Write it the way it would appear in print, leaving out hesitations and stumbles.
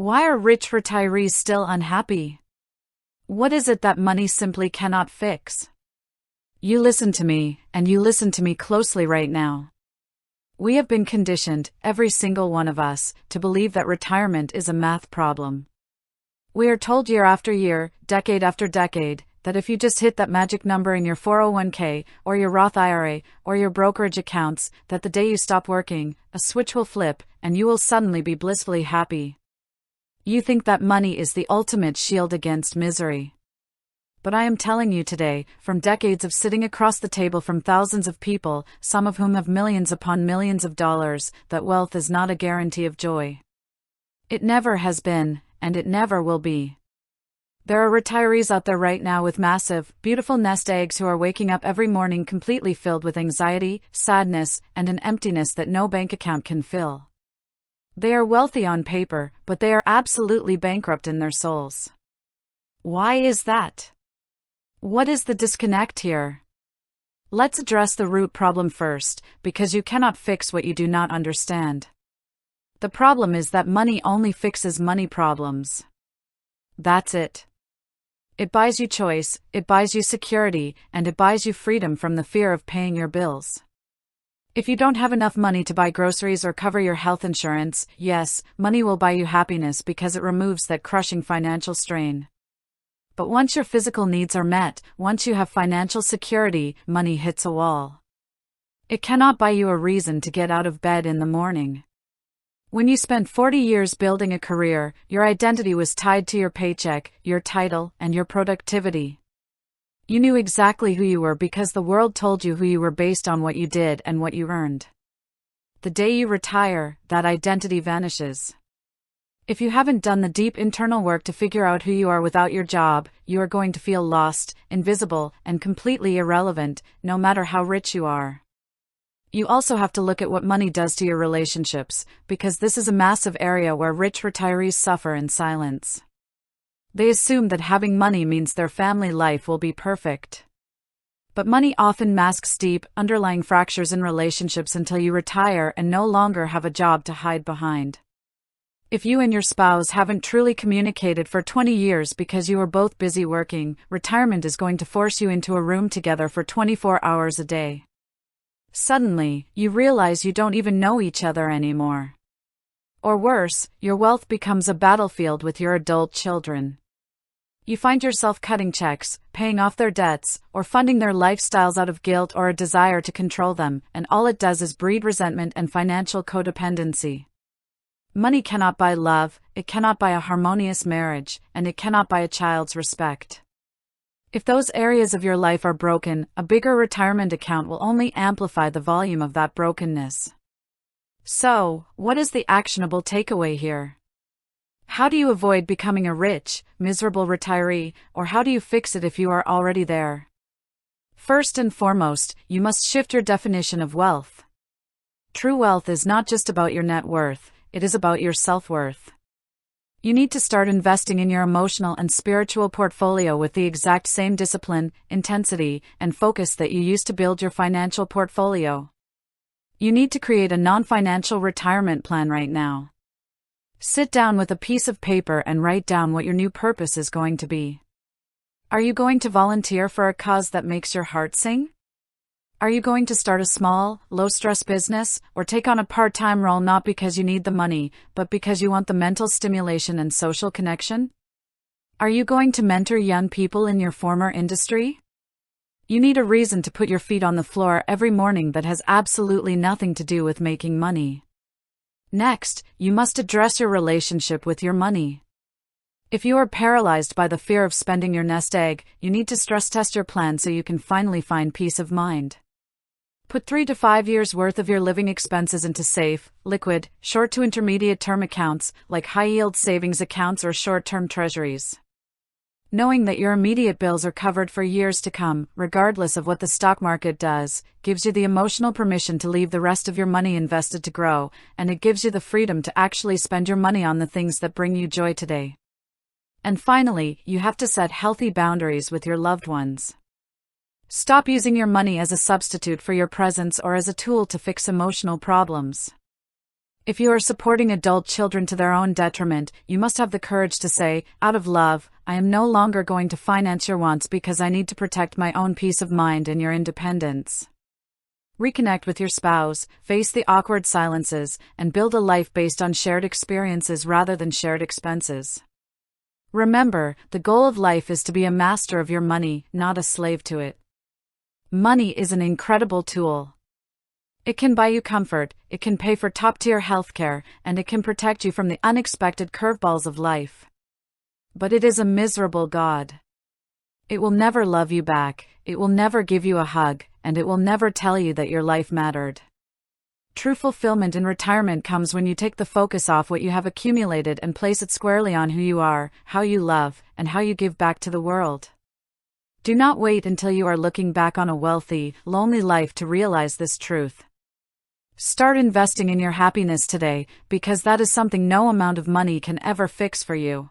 Why are rich retirees still unhappy? What is it that money simply cannot fix? You listen to me, and you listen to me closely right now. We have been conditioned, every single one of us, to believe that retirement is a math problem. We are told year after year, decade after decade, that if you just hit that magic number in your 401k, or your Roth IRA, or your brokerage accounts, that the day you stop working, a switch will flip, and you will suddenly be blissfully happy. You think that money is the ultimate shield against misery. But I am telling you today, from decades of sitting across the table from thousands of people, some of whom have millions upon millions of dollars, that wealth is not a guarantee of joy. It never has been, and it never will be. There are retirees out there right now with massive, beautiful nest eggs who are waking up every morning completely filled with anxiety, sadness, and an emptiness that no bank account can fill. They are wealthy on paper, but they are absolutely bankrupt in their souls. Why is that? What is the disconnect here? Let's address the root problem first, because you cannot fix what you do not understand. The problem is that money only fixes money problems. That's it. It buys you choice, it buys you security, and it buys you freedom from the fear of paying your bills. If you don't have enough money to buy groceries or cover your health insurance, yes, money will buy you happiness because it removes that crushing financial strain. But once your physical needs are met, once you have financial security, money hits a wall. It cannot buy you a reason to get out of bed in the morning. When you spent 40 years building a career, your identity was tied to your paycheck, your title, and your productivity. You knew exactly who you were because the world told you who you were based on what you did and what you earned. The day you retire, that identity vanishes. If you haven't done the deep internal work to figure out who you are without your job, you are going to feel lost, invisible, and completely irrelevant, no matter how rich you are. You also have to look at what money does to your relationships, because this is a massive area where rich retirees suffer in silence. They assume that having money means their family life will be perfect. But money often masks deep, underlying fractures in relationships until you retire and no longer have a job to hide behind. If you and your spouse haven't truly communicated for 20 years because you are both busy working, retirement is going to force you into a room together for 24 hours a day. Suddenly, you realize you don't even know each other anymore. Or worse, your wealth becomes a battlefield with your adult children. You find yourself cutting checks, paying off their debts, or funding their lifestyles out of guilt or a desire to control them, and all it does is breed resentment and financial codependency. Money cannot buy love, it cannot buy a harmonious marriage, and it cannot buy a child's respect. If those areas of your life are broken, a bigger retirement account will only amplify the volume of that brokenness. So, what is the actionable takeaway here? How do you avoid becoming a rich, miserable retiree, or how do you fix it if you are already there? First and foremost, you must shift your definition of wealth. True wealth is not just about your net worth, it is about your self-worth. You need to start investing in your emotional and spiritual portfolio with the exact same discipline, intensity, and focus that you used to build your financial portfolio. You need to create a non-financial retirement plan right now. Sit down with a piece of paper and write down what your new purpose is going to be. Are you going to volunteer for a cause that makes your heart sing? Are you going to start a small, low-stress business, or take on a part-time role not because you need the money, but because you want the mental stimulation and social connection? Are you going to mentor young people in your former industry? You need a reason to put your feet on the floor every morning that has absolutely nothing to do with making money. Next, you must address your relationship with your money. If you are paralyzed by the fear of spending your nest egg, you need to stress test your plan so you can finally find peace of mind. Put 3 to 5 years' worth of your living expenses into safe, liquid, short to intermediate term accounts, like high-yield savings accounts or short-term treasuries. Knowing that your immediate bills are covered for years to come, regardless of what the stock market does, gives you the emotional permission to leave the rest of your money invested to grow, and it gives you the freedom to actually spend your money on the things that bring you joy today. And finally, you have to set healthy boundaries with your loved ones. Stop using your money as a substitute for your presence or as a tool to fix emotional problems. If you are supporting adult children to their own detriment, you must have the courage to say, out of love, I am no longer going to finance your wants because I need to protect my own peace of mind and your independence. Reconnect with your spouse, face the awkward silences, and build a life based on shared experiences rather than shared expenses. Remember, the goal of life is to be a master of your money, not a slave to it. Money is an incredible tool. It can buy you comfort, it can pay for top-tier healthcare, and it can protect you from the unexpected curveballs of life. But it is a miserable god. It will never love you back, it will never give you a hug, and it will never tell you that your life mattered. True fulfillment in retirement comes when you take the focus off what you have accumulated and place it squarely on who you are, how you love, and how you give back to the world. Do not wait until you are looking back on a wealthy, lonely life to realize this truth. Start investing in your happiness today, because that is something no amount of money can ever fix for you.